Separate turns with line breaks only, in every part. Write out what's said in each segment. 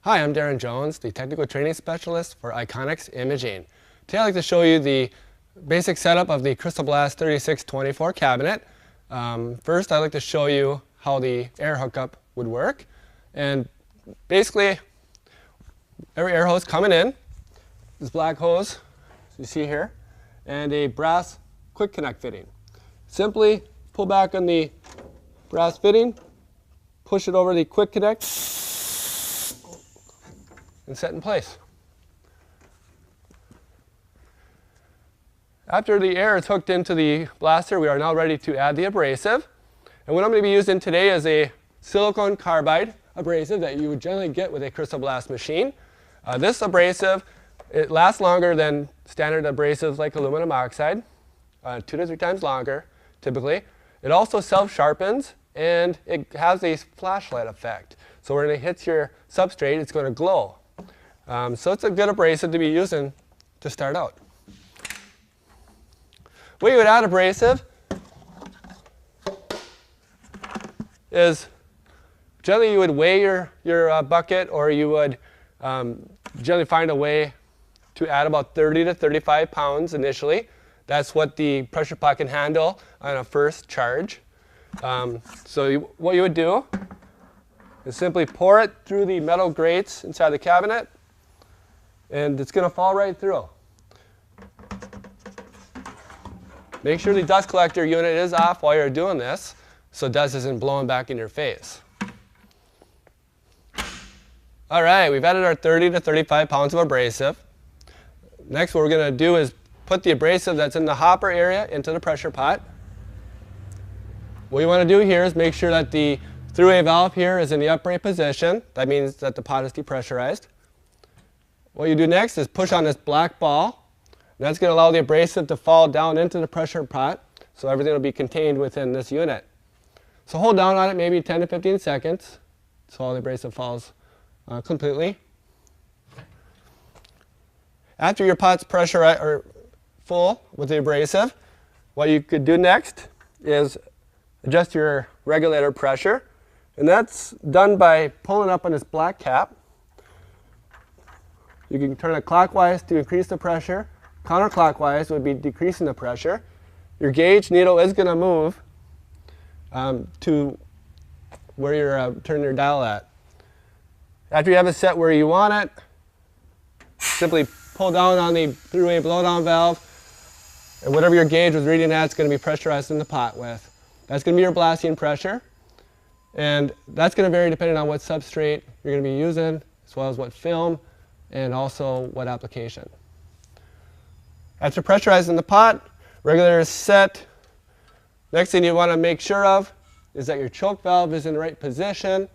Hi, I'm Darren Jones, the Technical Training Specialist for Iconics Imaging. Today I'd like to show you the basic setup of the CrystalBlast 3624 cabinet. First, I'd like to show you how the air hookup would work. And basically, every air hose coming in, this black hose, as you see here, and a brass quick connect fitting. Simply pull back on the brass fitting, push it over the quick connect, and set in place. After the air is hooked into the blaster, we are now ready to add the abrasive. And what I'm going to be using today is a silicone carbide abrasive that you would generally get with a CrystalBlast machine. This abrasive, it lasts longer than standard abrasives like aluminum oxide, 2 to 3 times longer typically. It also self-sharpens and it has a flashlight effect. So when it hits your substrate, it's going to glow. So it's a good abrasive to be using to start out. Way you would add abrasive is generally you would weigh your bucket, or you would generally find a way to add about 30 to 35 pounds initially. That's what the pressure pot can handle on a first charge. What you would do is simply pour it through the metal grates inside the cabinet, and it's going to fall right through. Make sure the dust collector unit is off while you're doing this, so dust isn't blowing back in your face. All right, we've added our 30 to 35 pounds of abrasive. Next, what we're going to do is put the abrasive that's in the hopper area into the pressure pot. What you want to do here is make sure that the throughway valve here is in the upright position. That means that the pot is depressurized. What you do next is push on this black ball. And that's going to allow the abrasive to fall down into the pressure pot, so everything will be contained within this unit. So hold down on it maybe 10 to 15 seconds so all the abrasive falls completely. After your pot's full with the abrasive, what you could do next is adjust your regulator pressure, and that's done by pulling up on this black cap. You can turn it clockwise to increase the pressure. Counterclockwise would be decreasing the pressure. Your gauge needle is going to move to where you're turning your dial at. After you have it set where you want it, simply pull down on the throughway blowdown valve, and whatever your gauge was reading at, it's going to be pressurized in the pot with. That's going to be your blasting pressure, and that's going to vary depending on what substrate you're going to be using, as well as what film, and also what application. After pressurizing the pot, regulator is set. Next thing you want to make sure of is that your choke valve is in the right position.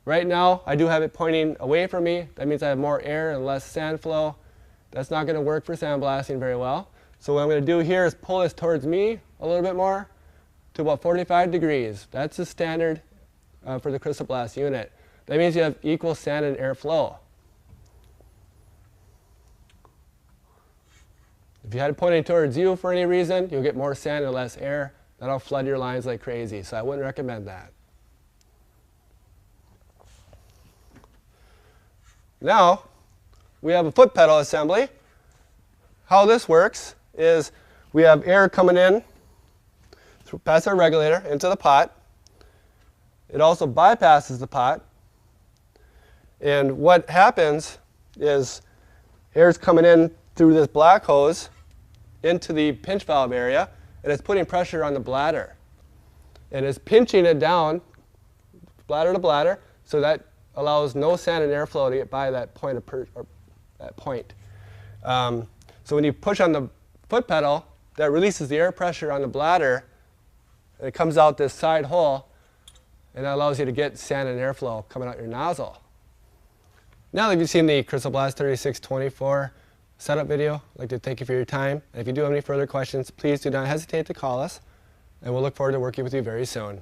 Right now, I do have it pointing away from me. That means I have more air and less sand flow. That's not going to work for sandblasting very well. So what I'm going to do here is pull this towards me a little bit more to about 45 degrees. That's the standard for the CrystalBlast unit. That means you have equal sand and air flow. If you had it pointing towards you for any reason, you'll get more sand and less air. That'll flood your lines like crazy, so I wouldn't recommend that. Now, we have a foot pedal assembly. How this works is we have air coming in past our regulator into the pot. It also bypasses the pot. And what happens is air is coming in through this black hose into the pinch valve area, and it's putting pressure on the bladder. And it's pinching it down, bladder to bladder, so that allows no sand and airflow to get by that point. So when you push on the foot pedal, that releases the air pressure on the bladder, and it comes out this side hole, and that allows you to get sand and airflow coming out your nozzle. Now that you've seen the CrystalBlast 3624 setup video, I'd like to thank you for your time. And if you do have any further questions, please do not hesitate to call us, and we'll look forward to working with you very soon.